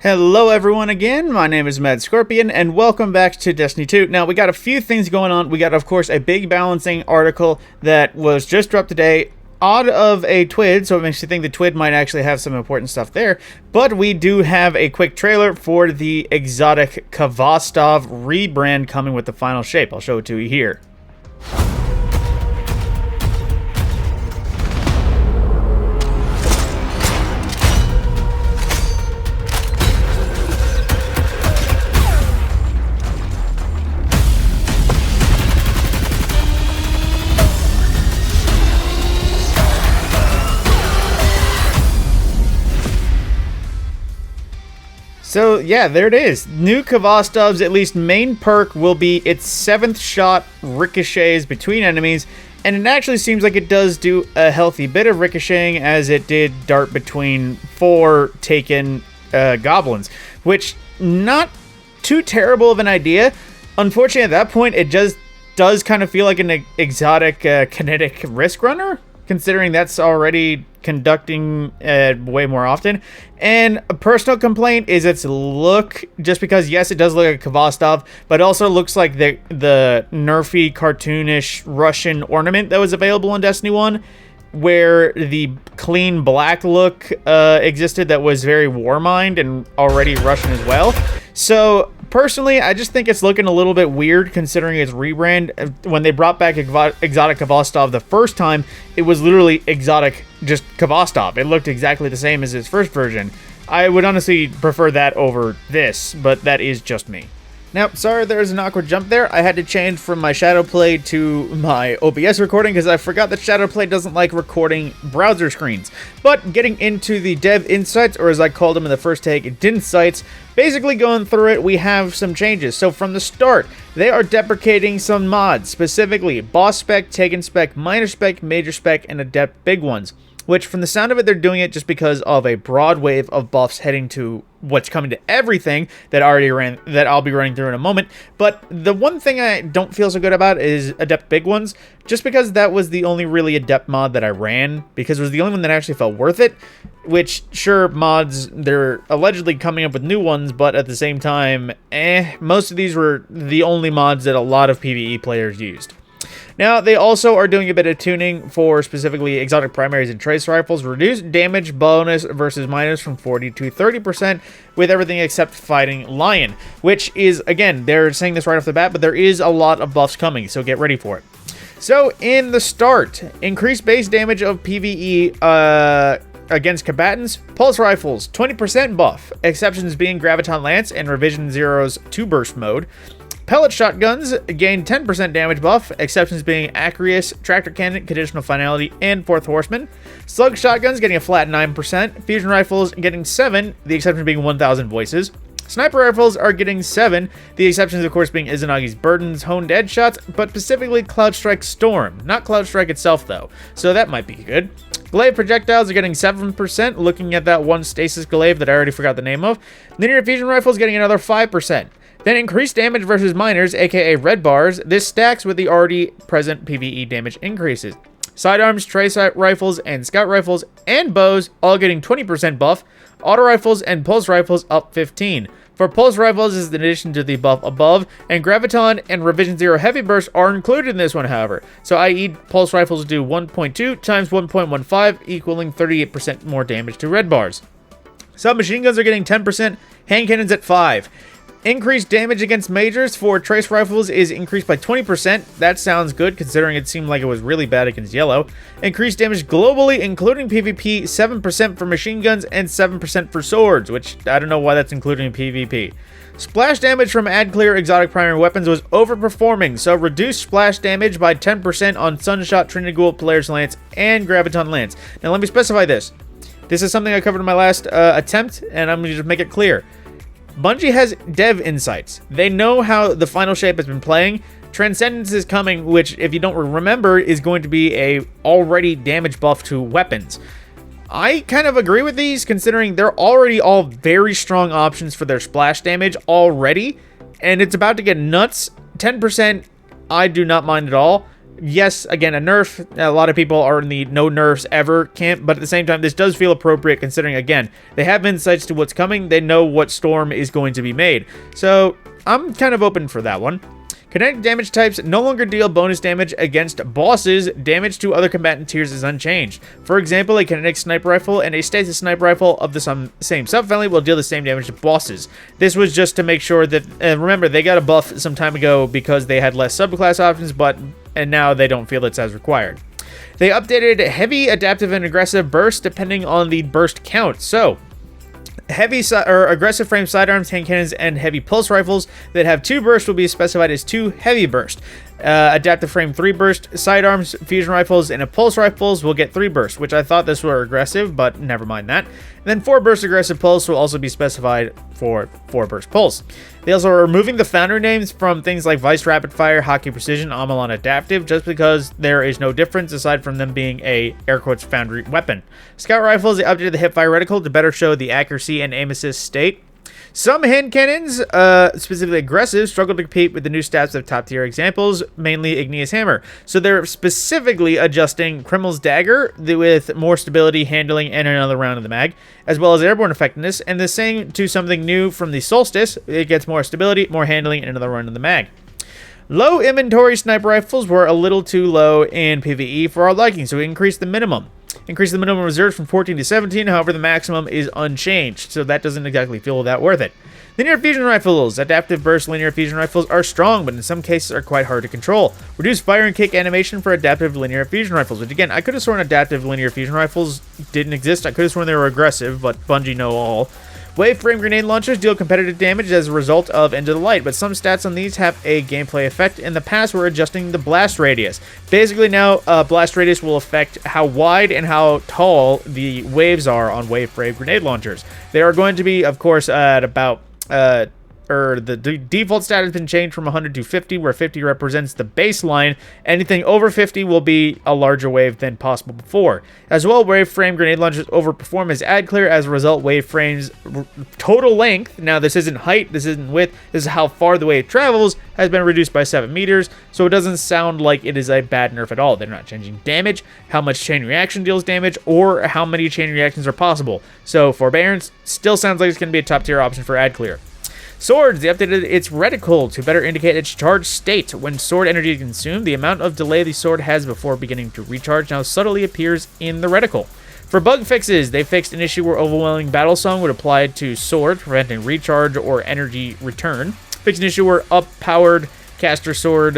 Hello everyone again, my name is TheMadScorpyon, and welcome back to Destiny 2. Now, we got a few things going on. We got, of course, a big balancing article that was just dropped today, odd of a TWID, so it makes you think the TWID might actually have some important stuff there. But we do have a quick trailer for the exotic Khvostov rebrand coming with the final shape. I'll show it to you here. So yeah, there it is. New Khvostov's at least main perk will be its 7th shot ricochets between enemies, and it actually seems like it does do a healthy bit of ricocheting, as it did dart between 4 taken goblins, which not too terrible of an idea. Unfortunately, at that point, it just does kind of feel like an exotic kinetic risk runner, considering that's already conducting way more often. And a personal complaint is its look, just because yes, it does look like Khvostov, but it also looks like the nerfy cartoonish Russian ornament that was available in Destiny 1, where the clean black look existed that was very Warmind and already Russian as well. So personally, I just think it's looking a little bit weird considering its rebrand. When they brought back exotic Khvostov the first time, it was literally exotic just Khvostov. It looked exactly the same as its first version. I would honestly prefer that over this, but that is just me. Now, sorry there's an awkward jump there. I had to change from my Shadowplay to my OBS recording because I forgot that Shadowplay doesn't like recording browser screens. But getting into the dev insights, or as I called them in the first take, insights, basically going through it, we have some changes. So from the start, they are deprecating some mods, specifically boss spec, taken spec, minor spec, major spec, and adept big ones. Which, from the sound of it, they're doing it just because of a broad wave of buffs heading to what's coming to everything that I'll be running through in a moment. But the one thing I don't feel so good about is Adept Big Ones, just because that was the only really Adept mod that I ran, because it was the only one that actually felt worth it. Which, sure, mods, they're allegedly coming up with new ones, but at the same time, most of these were the only mods that a lot of PvE players used. Now, they also are doing a bit of tuning for specifically exotic primaries and trace rifles. Reduced damage bonus versus minus from 40 to 30% with everything except fighting lion. Which is, again, they're saying this right off the bat, but there is a lot of buffs coming, so get ready for it. So, in the start, increased base damage of PvE against combatants. Pulse rifles, 20% buff. Exceptions being Graviton Lance and Revision Zero's 2-burst mode. Pellet shotguns gain 10% damage buff, exceptions being Acreus, Tractor Cannon, Conditional Finality, and Fourth Horseman. Slug shotguns getting a flat 9%, fusion rifles getting 7, the exception being 1,000 voices. Sniper rifles are getting 7, the exceptions of course being Izanagi's Burdens, Honed Edge Shots, but specifically Cloud Strike Storm, not Cloud Strike itself though, so that might be good. Glaive projectiles are getting 7%, looking at that one stasis glaive that I already forgot the name of. Linear fusion rifles getting another 5%. Then increased damage versus minors, aka red bars. This stacks with the already present PvE damage increases. Sidearms, trace rifles, and scout rifles, and bows all getting 20% buff. Auto rifles and pulse rifles up 15. For pulse rifles is in addition to the buff above, and Graviton and Revision Zero Heavy Burst are included in this one, however. So i.e. pulse rifles do 1.2 times 1.15, equaling 38% more damage to red bars. Submachine guns are getting 10%, hand cannons at 5. Increased damage against majors for trace rifles is increased by 20%. That sounds good, considering it seemed like it was really bad against yellow. Increased damage globally, including PvP, 7% for machine guns and 7% for swords, which I don't know why that's including PvP. Splash damage from Ad-Clear exotic primary weapons was overperforming, so reduced splash damage by 10% on Sunshot, Trinity Ghoul, Polaris Lance, and Graviton Lance. Now let me specify this. This is something I covered in my last attempt, and I'm going to just make it clear. Bungie has dev insights. They know how the final shape has been playing. Transcendence is coming, which, if you don't remember, is going to be a already damage buff to weapons. I kind of agree with these, considering they're already all very strong options for their splash damage already, and it's about to get nuts. 10%, I do not mind at all. yes, again, a nerf. A lot of people are in the no nerfs ever camp, but at the same time, this does feel appropriate considering, again, they have insights to what's coming. They know what storm is going to be made. So I'm kind of open for that one. Kinetic damage types no longer deal bonus damage against bosses. Damage to other combatant tiers is unchanged. For example, a kinetic sniper rifle and a stasis sniper rifle of the same subfamily will deal the same damage to bosses. This was just to make sure that, remember, they got a buff some time ago because they had less subclass options, and now they don't feel it's as required. They updated heavy, adaptive, and aggressive bursts depending on the burst count. So, heavy or aggressive frame sidearms, hand cannons, and heavy pulse rifles that have 2 bursts will be specified as 2 heavy bursts. Adaptive frame 3 burst sidearms, fusion rifles, and pulse rifles will get 3 bursts, which I thought this were aggressive, but never mind that. And then 4 burst aggressive pulse will also be specified for 4 burst pulse. They also are removing the foundry names from things like Vice Rapid Fire, Hockey Precision, Amalon Adaptive, just because there is no difference aside from them being a air quotes foundry weapon. Scout rifles, they updated the hipfire reticle to better show the accuracy and aim assist state. Some hand cannons, specifically aggressive, struggle to compete with the new stats of top-tier examples, mainly Igneous Hammer. So they're specifically adjusting Criminal's Dagger with more stability, handling, and another round of the mag, as well as airborne effectiveness, and the same to something new from the Solstice. It gets more stability, more handling, and another round of the mag. Low inventory sniper rifles were a little too low in PvE for our liking, so we increased the minimum. Increase the minimum reserves from 14 to 17, however the maximum is unchanged, so that doesn't exactly feel that worth it. Linear fusion rifles. Adaptive burst linear fusion rifles are strong, but in some cases are quite hard to control. Reduce fire and kick animation for adaptive linear fusion rifles, which again, I could have sworn adaptive linear fusion rifles didn't exist. I could have sworn they were aggressive, but Bungie know all. Wave frame grenade launchers deal competitive damage as a result of Into the Light, but some stats on these have a gameplay effect. In the past, we're adjusting the blast radius. Basically now, blast radius will affect how wide and how tall the waves are on wave frame grenade launchers. They are going to be, of course, at about the default stat has been changed from 100 to 50, where 50 represents the baseline. Anything over 50 will be a larger wave than possible before. As well, wave frame grenade launchers overperform as ad clear. As a result, wave frames total length, now this isn't height, this isn't width, this is how far the wave travels, has been reduced by 7 meters, so it doesn't sound like it is a bad nerf at all. They're not changing damage, how much chain reaction deals damage, or how many chain reactions are possible. So Forbearance still sounds like it's going to be a top tier option for ad clear. Swords, they updated its reticle to better indicate its charged state. When sword energy is consumed, the amount of delay the sword has before beginning to recharge now subtly appears in the reticle. For bug fixes, they fixed an issue where overwhelming battle song would apply to sword, preventing recharge or energy return. Fixed an issue where unpowered caster sword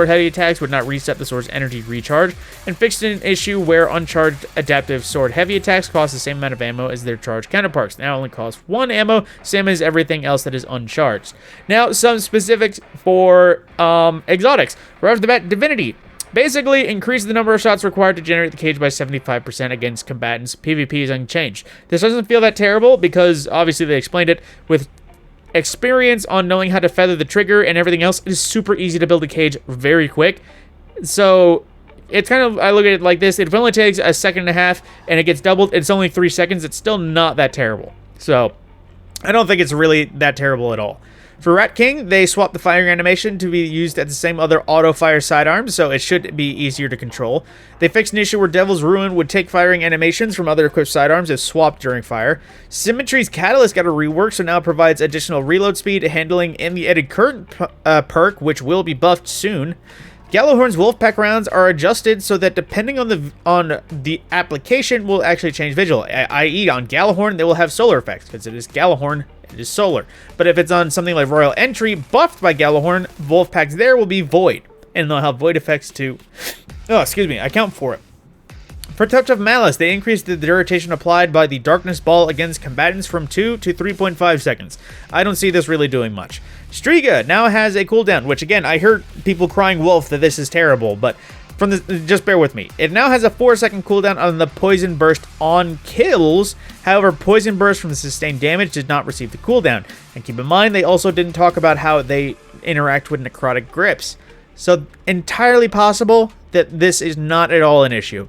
heavy attacks would not reset the sword's energy recharge, and fixed an issue where uncharged adaptive sword heavy attacks cost the same amount of ammo as their charged counterparts. Now only cost 1 ammo, same as everything else that is uncharged. Now some specifics for exotics. Right off the bat, Divinity. Basically, increase the number of shots required to generate the cage by 75% against combatants. PvP is unchanged. This doesn't feel that terrible because obviously they explained it with experience on knowing how to feather the trigger and everything else. It is super easy to build a cage very quick. So it's kind of, I look at it like this. If it only takes a second and a half and it gets doubled, it's only 3 seconds. It's still not that terrible. So I don't think it's really that terrible at all. For Rat King, they swapped the firing animation to be used at the same other auto-fire sidearms, so it should be easier to control. They fixed an issue where Devil's Ruin would take firing animations from other equipped sidearms if swapped during fire. Symmetry's Catalyst got a rework, so now provides additional reload speed, handling, and the added current perk, which will be buffed soon. Gallowhorn's Wolfpack rounds are adjusted so that depending on the application will actually change visual, i.e. on Gallowhorn they will have solar effects, because it is Gallowhorn, it is solar. But if it's on something like Royal Entry, buffed by Gallowhorn, Wolfpacks there will be void, and they'll have void effects to, account for it. For Touch of Malice, they increased the duration applied by the Darkness Ball against combatants from 2 to 3.5 seconds. I don't see this really doing much. Striga now has a cooldown, which again, I heard people crying wolf that this is terrible, but just bear with me. It now has a 4-second cooldown on the Poison Burst on kills. However, Poison Burst from the sustained damage did not receive the cooldown. And keep in mind, they also didn't talk about how they interact with necrotic grips. So entirely possible that this is not at all an issue.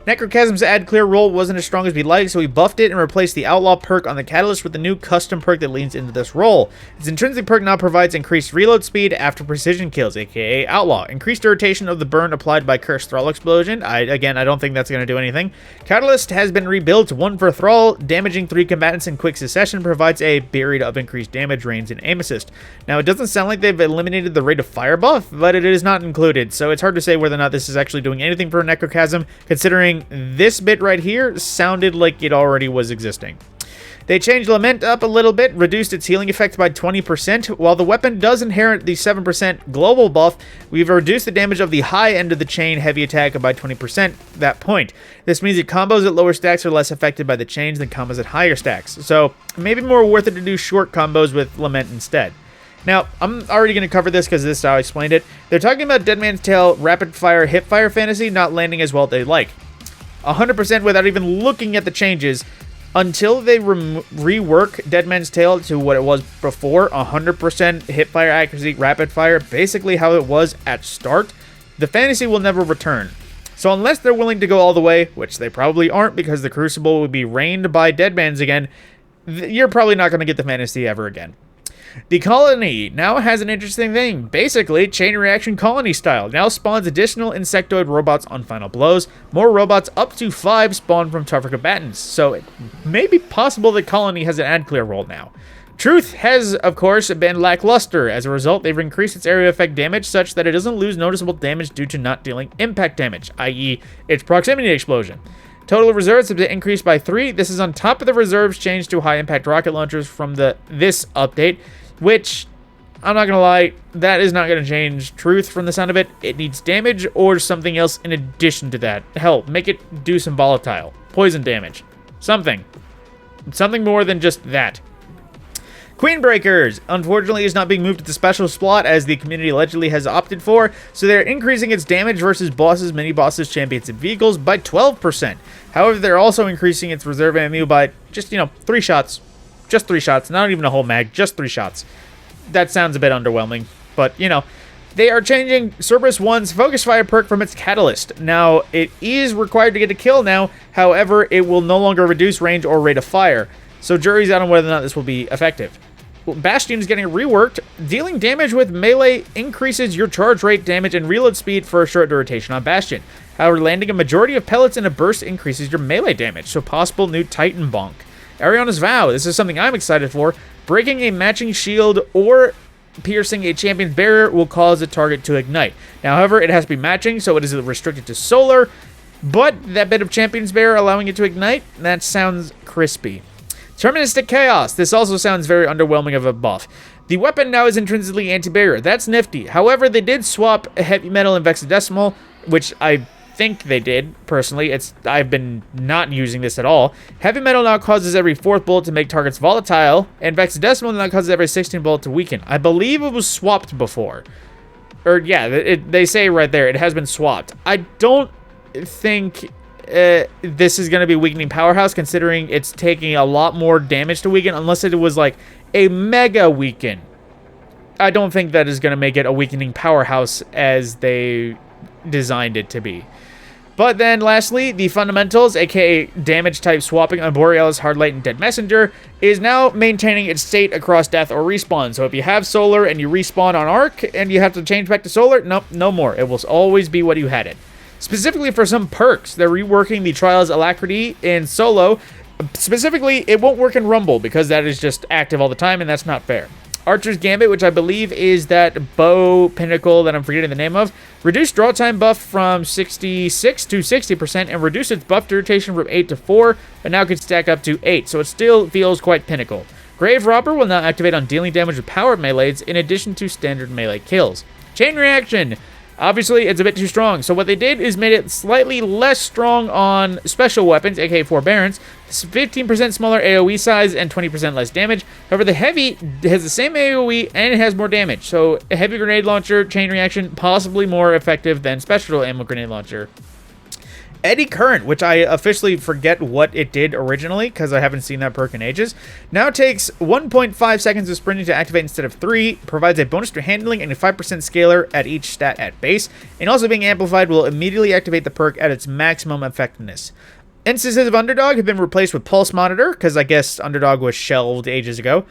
Necrochasm's add clear roll wasn't as strong as we'd like, so we buffed it and replaced the Outlaw perk on the Catalyst with a new custom perk that leans into this roll. Its intrinsic perk now provides increased reload speed after precision kills, aka Outlaw. Increased irritation of the burn applied by Cursed Thrall Explosion. I don't think that's going to do anything. Catalyst has been rebuilt, 1 for Thrall, damaging 3 combatants in quick succession, provides a Buried of increased damage, range, and aim assist. Now, it doesn't sound like they've eliminated the rate of fire buff, but it is not included, so it's hard to say whether or not this is actually doing anything for Necrochasm, considering this bit right here sounded like it already was existing. They changed Lament up a little bit, reduced its healing effect by 20%. While the weapon does inherit the 7% global buff, we've reduced the damage of the high end of the chain heavy attack by 20% at that point. This means that combos at lower stacks are less affected by the change than combos at higher stacks. So maybe more worth it to do short combos with Lament instead. Now, I'm already going to cover this because this is how I explained it. They're talking about Dead Man's Tale rapid fire hip fire fantasy not landing as well as they'd like. 100% without even looking at the changes. Until they rework Dead Man's Tale to what it was before, 100% hip fire accuracy, rapid fire, basically how it was at start, the fantasy will never return. So unless they're willing to go all the way, which they probably aren't because the Crucible will be reigned by Deadmans again, you're probably not going to get the fantasy ever again. The colony now has an interesting thing. Basically, chain reaction colony style. Now spawns additional insectoid robots on final blows. More robots up to 5 spawn from tougher combatants. So it may be possible that colony has an add clear roll now. Truth has, of course, been lackluster. As a result, they've increased its area effect damage such that it doesn't lose noticeable damage due to not dealing impact damage, i.e. its proximity explosion. Total reserves have been increased by 3. This is on top of the reserves changed to high-impact rocket launchers from this update, which, I'm not going to lie, that is not going to change Truth from the sound of it. It needs damage or something else in addition to that. Hell, make it do some volatile. Poison damage. Something. Something more than just that. Queenbreakers, unfortunately, is not being moved to the special slot as the community allegedly has opted for, so they're increasing its damage versus bosses, mini-bosses, champions, and vehicles by 12%. However, they're also increasing its reserve ammo by just, 3 shots. Just 3 shots, not even a whole mag, just 3 shots. That sounds a bit underwhelming, but, they are changing Cerberus 1's Focus Fire perk from its Catalyst. Now, it is required to get a kill now, however, it will no longer reduce range or rate of fire, so jury's out on whether or not this will be effective. Bastion is getting reworked. Dealing damage with melee increases your charge rate, damage, and reload speed for a short duration on Bastion. However, landing a majority of pellets in a burst increases your melee damage, so possible new Titan bonk. Ariana's Vow, this is something I'm excited for. Breaking a matching shield or piercing a champion's barrier will cause the target to ignite. Now, however, it has to be matching, so it is restricted to solar, but that bit of champion's barrier allowing it to ignite, that sounds crispy. Terministic Chaos. This also sounds very underwhelming of a buff. The weapon now is intrinsically anti-barrier. That's nifty. However, they did swap Heavy Metal and Vexadecimal, which I think they did, personally. I've been not using this at all. Heavy Metal now causes every 4th bullet to make targets volatile, and Vexadecimal now causes every 16th bullet to weaken. I believe it was swapped before. Or, yeah, they say right there, it has been swapped. I don't think this is going to be weakening powerhouse, considering it's taking a lot more damage to weaken, unless it was like a mega weaken. I don't think that is going to make it a weakening powerhouse as they designed it to be. But then lastly, the fundamentals, aka damage type swapping on Borealis, Hardlight, and Dead Messenger, is now maintaining its state across death or respawn. So if you have solar and you respawn on arc and you have to change back to solar, nope, no more. It will always be what you had it. Specifically for some perks, they're reworking the Trials Alacrity in solo. Specifically, it won't work in Rumble because that is just active all the time, and that's not fair. Archer's Gambit, which I believe is that bow pinnacle that I'm forgetting the name of, reduced draw time buff from 66 to 60% and reduced its buff duration from 8 to 4, but now can stack up to 8, so it still feels quite pinnacle. Grave Robber will now activate on dealing damage with powered melees in addition to standard melee kills. Chain Reaction. Obviously, it's a bit too strong, so what they did is made it slightly less strong on special weapons, aka Forbearance, 15% smaller AoE size and 20% less damage. However, the Heavy has the same AoE and it has more damage, so a Heavy Grenade Launcher, Chain Reaction, possibly more effective than Special Ammo Grenade Launcher. Eddy Current, which I officially forget what it did originally because I haven't seen that perk in ages, now takes 1.5 seconds of sprinting to activate instead of 3, provides a bonus to handling and a 5% scalar at each stat at base, and also being amplified will immediately activate the perk at its maximum effectiveness. Instances of Underdog have been replaced with Pulse Monitor, because I guess Underdog was shelved ages ago.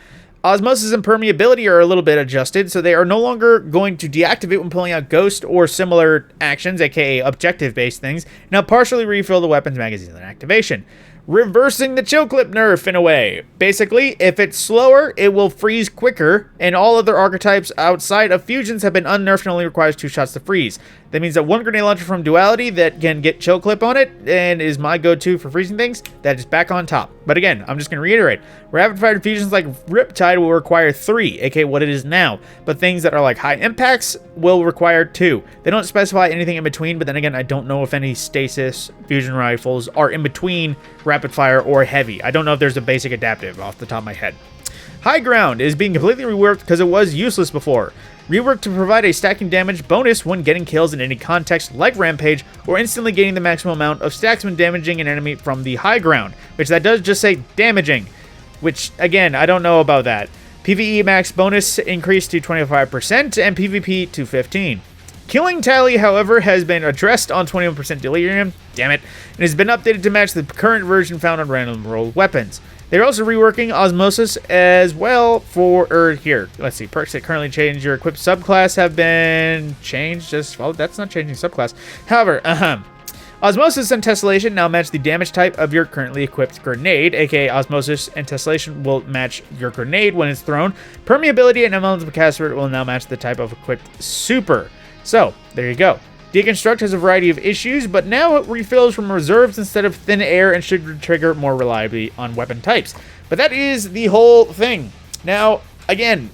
Osmosis and Permeability are a little bit adjusted, so they are no longer going to deactivate when pulling out Ghost or similar actions, aka objective-based things. Now partially refill the weapon's magazine on activation. Reversing the chill clip nerf in a way. Basically, if it's slower, it will freeze quicker, and all other archetypes outside of fusions have been unnerfed and only requires 2 shots to freeze. That means that one grenade launcher from Duality that can get chill clip on it and is my go-to for freezing things, that is back on top. But again, I'm just going to reiterate, rapid fire fusions like Riptide will require 3, aka what it is now, but things that are like high impacts will require 2. They don't specify anything in between, but then again, I don't know if any stasis fusion rifles are in between rapid fire or heavy. I don't know if there's a basic adaptive off the top of my head. High Ground is being completely reworked because it was useless before. Reworked to provide a stacking damage bonus when getting kills in any context like Rampage, or instantly gaining the maximum amount of stacks when damaging an enemy from the high ground, which that does just say damaging, which again, I don't know about that. PvE max bonus increased to 25% and PvP to 15%. Killing tally, however, has been addressed on 21% Delirium, damn it, and has been updated to match the current version found on random roll weapons. They're also reworking Osmosis as well for, here, let's see, perks that currently change your equipped subclass have been changed well, that's not changing subclass. However, Osmosis and Tessellation now match the damage type of your currently equipped grenade, aka Osmosis and Tessellation will match your grenade when it's thrown. Permeability and Elemental Caster will now match the type of equipped super. So, there you go. Deconstruct has a variety of issues, but now it refills from reserves instead of thin air and should trigger more reliably on weapon types. But that is the whole thing. Now, again,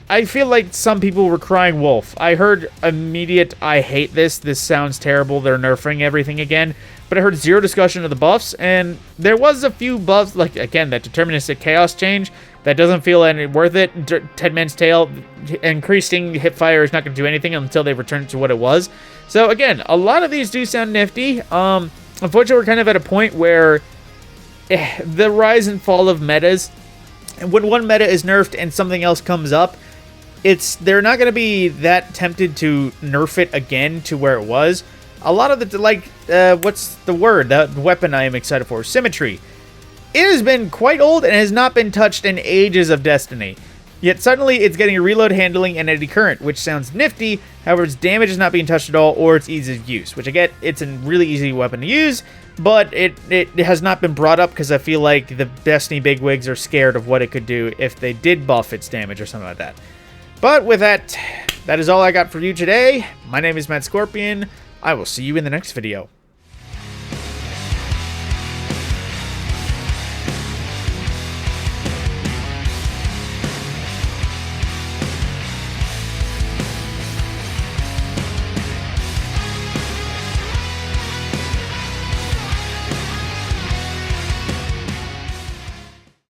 I feel like some people were crying wolf. I heard immediate, I hate this sounds terrible, they're nerfing everything again. But I heard zero discussion of the buffs, and there was a few buffs, like, again, that deterministic chaos change, that doesn't feel any worth it. Dead Man's Tail, increasing hipfire is not going to do anything until they return to what it was. So again, a lot of these do sound nifty. Unfortunately, we're kind of at a point where the rise and fall of metas, and when one meta is nerfed and something else comes up, they're not going to be that tempted to nerf it again to where it was. A lot of the, what's the word? That weapon I am excited for, Symmetry. It has been quite old and has not been touched in ages of Destiny. Yet suddenly it's getting a reload handling and eddy current, which sounds nifty. However, its damage is not being touched at all, or its ease of use, which I get, it's a really easy weapon to use, but it has not been brought up because I feel like the Destiny bigwigs are scared of what it could do if they did buff its damage or something like that. But with that, that is all I got for you today. My name is TheMadScorpyon. I will see you in the next video.